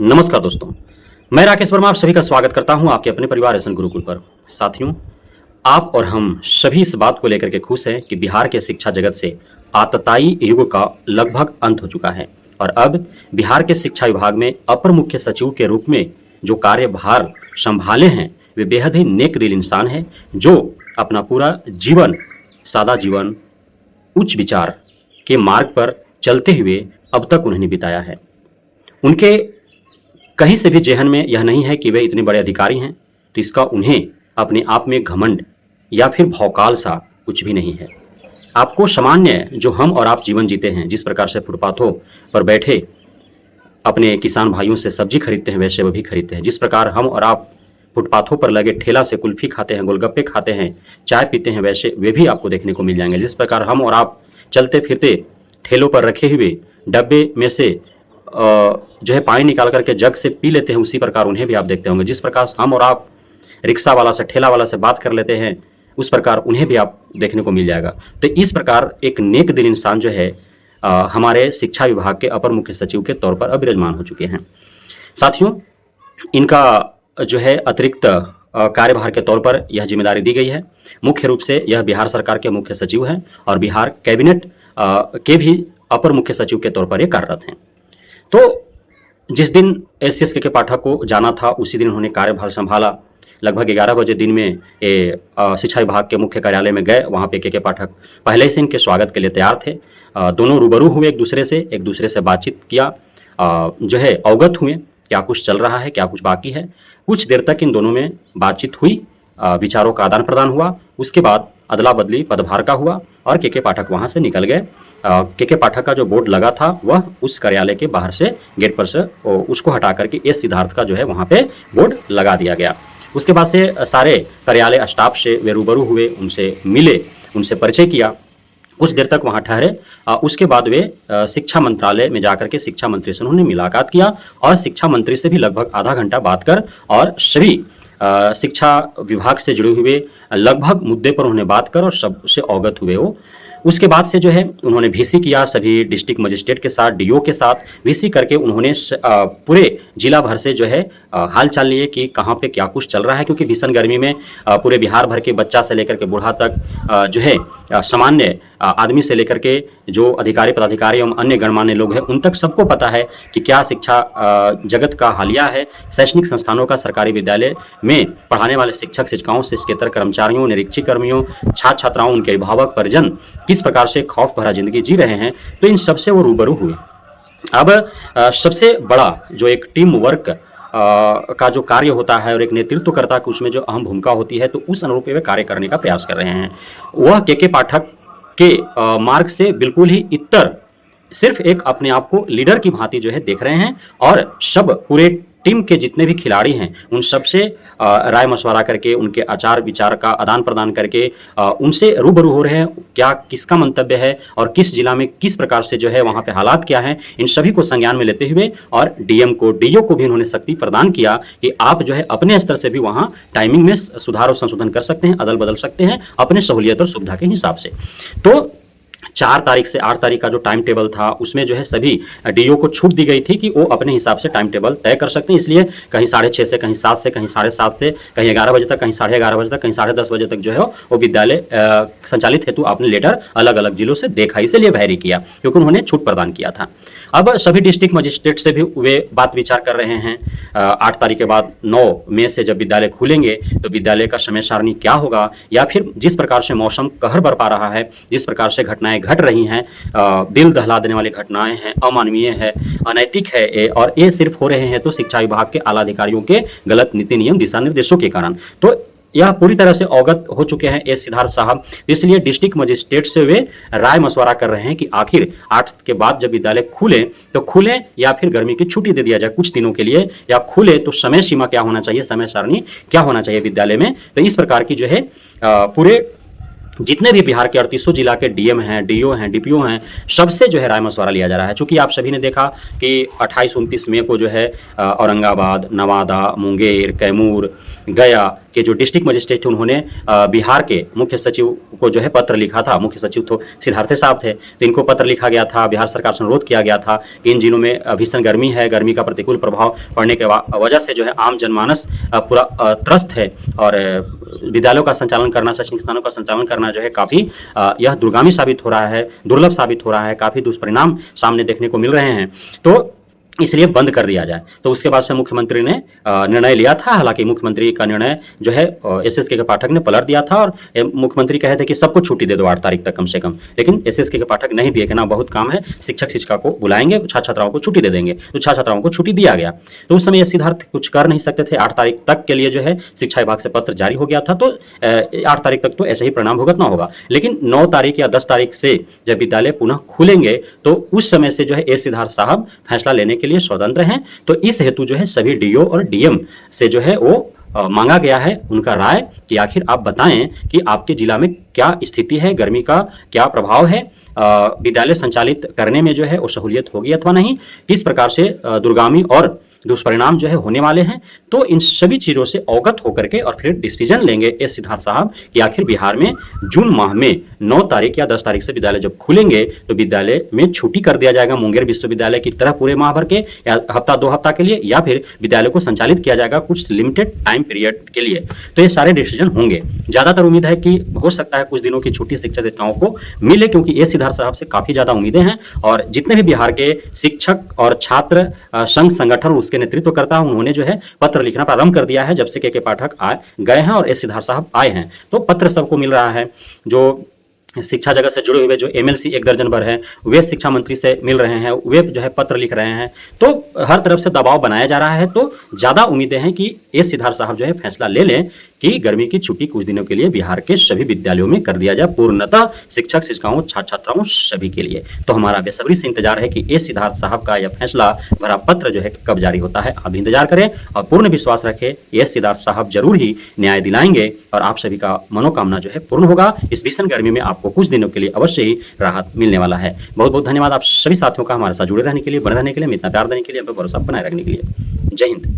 नमस्कार दोस्तों, मैं राकेश वर्मा आप सभी का स्वागत करता हूं आपके अपने परिवार एसएन गुरुकुल पर। साथियों, आप और हम सभी इस बात को लेकर के खुश हैं कि बिहार के शिक्षा जगत से आतताई युग का लगभग अंत हो चुका है और अब बिहार के शिक्षा विभाग में अपर मुख्य सचिव के रूप में जो कार्यभार संभाले हैं वे बेहद ही नेक दिल इंसान हैं जो अपना पूरा जीवन, सादा जीवन, उच्च विचार के मार्ग पर चलते हुए अब तक उन्होंने बिताया है। उनके कहीं से भी जेहन में यह नहीं है कि वे इतने बड़े अधिकारी हैं, तो इसका उन्हें अपने आप में घमंड या फिर भौकाल सा कुछ भी नहीं है। आपको सामान्य जो हम और आप जीवन जीते हैं, जिस प्रकार से फुटपाथों पर बैठे अपने किसान भाइयों से सब्जी खरीदते हैं, वैसे वो भी खरीदते हैं। जिस प्रकार हम और आप फुटपाथों पर लगे ठेला से कुल्फी खाते हैं, गोलगप्पे खाते हैं, चाय पीते हैं, वैसे वे भी आपको देखने को मिल जाएंगे। जिस प्रकार हम और आप चलते फिरते ठेलों पर रखे हुए डब्बे में से जो है पानी निकाल करके जग से पी लेते हैं, उसी प्रकार उन्हें भी आप देखते होंगे। जिस प्रकार हम और आप रिक्शा वाला से, ठेला वाला से बात कर लेते हैं, उस प्रकार उन्हें भी आप देखने को मिल जाएगा। तो इस प्रकार एक नेक दिल इंसान जो है हमारे शिक्षा विभाग के अपर मुख्य सचिव के तौर पर अब विराजमान हो चुके हैं। साथियों, इनका जो है अतिरिक्त कार्यभार के तौर पर यह जिम्मेदारी दी गई है। मुख्य रूप से यह बिहार सरकार के मुख्य सचिव हैं और बिहार कैबिनेट के भी अपर मुख्य सचिव के तौर पर ये कार्यरत हैं। तो जिस दिन एस के पाठक को जाना था, उसी दिन उन्होंने कार्यभार संभाला। लगभग 11 बजे दिन में शिक्षा विभाग के मुख्य कार्यालय में गए। वहाँ पे के पाठक पहले से इनके स्वागत के लिए तैयार थे। दोनों रूबरू हुए, एक दूसरे से बातचीत किया, जो है अवगत हुए क्या कुछ चल रहा है, क्या कुछ बाकी है। कुछ देर तक इन दोनों में बातचीत हुई, विचारों का आदान प्रदान हुआ। उसके बाद अदला बदली पदभार का हुआ और के पाठक वहाँ से निकल गए। के पाठक का जो बोर्ड लगा था वह उस कार्यालय के बाहर से गेट पर से उसको हटा करके एस सिद्धार्थ का जो है वहाँ पे बोर्ड लगा दिया गया। उसके बाद से सारे कार्यालय स्टाफ से वे रूबरू हुए, उनसे मिले, उनसे परिचय किया, कुछ देर तक वहाँ ठहरे। उसके बाद वे शिक्षा मंत्रालय में जाकर के शिक्षा मंत्री से उन्होंने मुलाकात किया और शिक्षा मंत्री से भी लगभग आधा घंटा बात कर और सभी शिक्षा विभाग से जुड़े हुए लगभग मुद्दे पर उन्होंने बात कर और सबसे अवगत हुए हो। उसके बाद से जो है उन्होंने वीसी किया, सभी डिस्ट्रिक्ट मजिस्ट्रेट के साथ, डीओ के साथ वीसी करके उन्होंने पूरे जिला भर से जो है हाल चाल लिए कि कहाँ पे क्या कुछ चल रहा है। क्योंकि भीषण गर्मी में पूरे बिहार भर के बच्चा से लेकर के बूढ़ा तक जो है सामान्य आदमी से लेकर के जो अधिकारी, पदाधिकारी एवं अन्य गणमान्य लोग हैं, उन तक सबको पता है कि क्या शिक्षा जगत का हालिया है। शैक्षणिक संस्थानों का, सरकारी विद्यालय में पढ़ाने वाले शिक्षक, शिक्षिकाओं, शिक्षकेतर कर्मचारियों, निरीक्षक कर्मियों, छात्र छात्राओं, उनके अभिभावक, परिजन किस प्रकार से खौफ भरा जिंदगी जी रहे हैं, तो इन सबसे वो रूबरू हुए। अब सबसे बड़ा जो एक टीम वर्क का जो कार्य होता है और एक नेतृत्वकर्ता की उसमें जो अहम भूमिका होती है, तो उस अनुरूप वे कार्य करने का प्रयास कर रहे हैं। वह के पाठक के मार्ग से बिल्कुल ही इतर सिर्फ एक अपने आप को लीडर की भांति जो है देख रहे हैं और सब पूरे टीम के जितने भी खिलाड़ी हैं उन सबसे राय मशवरा करके, उनके आचार विचार का आदान प्रदान करके उनसे रूबरू हो रहे हैं। क्या किसका मंतव्य है और किस जिला में किस प्रकार से जो है वहाँ पे हालात क्या हैं, इन सभी को संज्ञान में लेते हुए और डीएम को, डीओ को भी उन्होंने शक्ति प्रदान किया कि आप जो है अपने स्तर से भी वहाँ टाइमिंग में सुधार और संशोधन कर सकते हैं, अदल बदल सकते हैं अपने सहूलियत और सुविधा के हिसाब से। तो 4 तारीख से 8 तारीख का जो टाइम टेबल था उसमें जो है सभी डीओ को छूट दी गई थी कि वो अपने हिसाब से टाइम टेबल तय कर सकते हैं। इसलिए कहीं 6:30 से, कहीं 7 से, कहीं 7:30 से, कहीं 11 बजे तक, कहीं 11:30 बजे तक, कहीं 10:30 बजे तक जो है वो विद्यालय संचालित हेतु आपने लेटर अलग अलग जिलों से देखा, इसलिए वैरी किया क्योंकि उन्होंने छूट प्रदान किया था। अब सभी डिस्ट्रिक्ट मजिस्ट्रेट से भी वे बात विचार कर रहे हैं। 8 तारीख के बाद 9 मई से जब विद्यालय खुलेंगे तो विद्यालय का समय सारणी क्या होगा, या फिर जिस प्रकार से मौसम कहर बरपा रहा है, जिस प्रकार से घटनाएं घट रही हैं, दिल दहला देने वाली घटनाएं हैं, अमानवीय है, अनैतिक है और ये सिर्फ हो रहे हैं तो शिक्षा विभाग के आला अधिकारियों के गलत नीति नियम, दिशा निर्देशों के कारण। तो यह पूरी तरह से अवगत हो चुके हैं एस सिद्धार्थ साहब, इसलिए डिस्ट्रिक्ट मजिस्ट्रेट से वे राय मशवरा कर रहे हैं कि आखिर 8 के बाद जब विद्यालय खुले तो खुले या फिर गर्मी की छुट्टी दे दिया जाए कुछ दिनों के लिए, या खुले तो समय सीमा क्या होना चाहिए, समय सारणी क्या होना चाहिए विद्यालय में। तो इस प्रकार की जो है पूरे जितने भी बिहार के 3800 जिला के डीएम हैं, डीओ हैं, डीपीओ हैं, सबसे जो है राय मशवरा लिया जा रहा है। चूंकि आप सभी ने देखा कि 28-29 मई को जो है औरंगाबाद, नवादा, मुंगेर, कैमूर, गया के जो डिस्ट्रिक्ट मजिस्ट्रेट थे उन्होंने बिहार के मुख्य सचिव को जो है पत्र लिखा था। मुख्य सचिव तो सिद्धार्थ साहब थे, तो इनको पत्र लिखा गया था, बिहार सरकार से अनुरोध किया गया था कि इन जिलों में भीषण गर्मी है, गर्मी का प्रतिकूल प्रभाव पड़ने के वजह से जो है आम जनमानस पूरा त्रस्त है और विद्यालयों का संचालन करना, शैक्षणिक संस्थानों का संचालन करना जो है काफ़ी यह दुर्गामी साबित हो रहा है, दुर्लभ साबित हो रहा है, काफ़ी दुष्परिणाम सामने देखने को मिल रहे हैं, तो इसलिए बंद कर दिया जाए। तो उसके बाद से मुख्यमंत्री ने निर्णय लिया था। हालांकि मुख्यमंत्री का निर्णय जो है एसएसके के पाठक ने पलट दिया था और मुख्यमंत्री कहे थे कि सबको छुट्टी दे दो 8 तारीख तक कम से कम, लेकिन एसएसके के पाठक नहीं दिए कि ना बहुत काम है, शिक्षक शिक्षिका को बुलाएंगे, छात्र छात्राओं को छुट्टी दे देंगे। तो छात्र छात्राओं को छुट्टी दिया गया। तो उस समय सिद्धार्थ कुछ कर नहीं सकते थे। 8 तारीख तक के लिए जो है शिक्षा विभाग से पत्र जारी हो गया था, तो 8 तारीख तक तो ऐसे ही परिणाम भुगतना होगा। लेकिन 9 तारीख या 10 तारीख से जब विद्यालय पुनः खुलेंगे तो उस समय से जो है सिद्धार्थ साहब फैसला लेने के लिए स्वतंत्र हैं। तो इस हेतु जो है सभी डीओ और डीएम से जो है वो मांगा गया है उनका राय कि आखिर आप बताएं कि आपके जिला में क्या स्थिति है, गर्मी का क्या प्रभाव है, विद्यालय संचालित करने में जो है वो सहूलियत होगी अथवा नहीं, किस प्रकार से दुर्गामी और दुष्परिणाम जो है होने वाले हैं। तो इन सभी चीज़ों से अवगत होकर के और फिर डिसीजन लेंगे सिद्धार्थ साहब कि आखिर बिहार में जून माह में 9 तारीख या 10 तारीख से विद्यालय जब खुलेंगे तो विद्यालय में छुट्टी कर दिया जाएगा मुंगेर विश्वविद्यालय की तरह पूरे माह भर के या हफ्ता 2 हफ्ता के लिए, या फिर विद्यालय को संचालित किया जाएगा कुछ लिमिटेड टाइम पीरियड के लिए। तो ये सारे डिसीजन होंगे। ज़्यादातर उम्मीद है कि हो सकता है कुछ दिनों की छुट्टी शिक्षक शिक्षिकाओं को मिले, क्योंकि सिद्धार्थ साहब से काफ़ी ज़्यादा उम्मीदें हैं और जितने भी बिहार के शिक्षक और छात्र संघ संगठन उसके नेतृत्व करता है उन्होंने जो है पत्र लिखना प्रारंभ कर दिया है जब से के पाठक आए गए हैं और सिद्धार्थ साहब आए हैं। तो पत्र सबको मिल रहा है, जो शिक्षा जगत से जुड़े हुए जो एमएलसी 1 दर्जन भर है वे शिक्षा मंत्री से मिल रहे हैं, वे जो है पत्र लिख रहे हैं। तो हर तरफ से दबाव बनाया जा रहा है। तो ज़्यादा उम्मीदें हैं कि सिद्धार्थ साहब जो है फैसला ले लें कि गर्मी की छुट्टी कुछ दिनों के लिए बिहार के सभी विद्यालयों में कर दिया जाए, पूर्णतः शिक्षक शिक्षिकाओं छात्र छात्राओं सभी के लिए। तो हमारा बेसब्री से इंतजार है कि सिद्धार्थ साहब का यह फैसला भरा पत्र जो है कब जारी होता है। आप इंतजार करें और पूर्ण विश्वास रखें सिद्धार्थ साहब जरूर ही न्याय दिलाएंगे और आप सभी का मनोकामना जो है पूर्ण होगा। इस भीषण गर्मी में आपको कुछ दिनों के लिए अवश्य ही राहत मिलने वाला है। बहुत बहुत धन्यवाद आप सभी साथियों का हमारे साथ जुड़े रहने के लिए, बने रहने के लिए, इतना प्यार देने के लिए, भरोसा बनाए रखने के लिए। जय हिंद।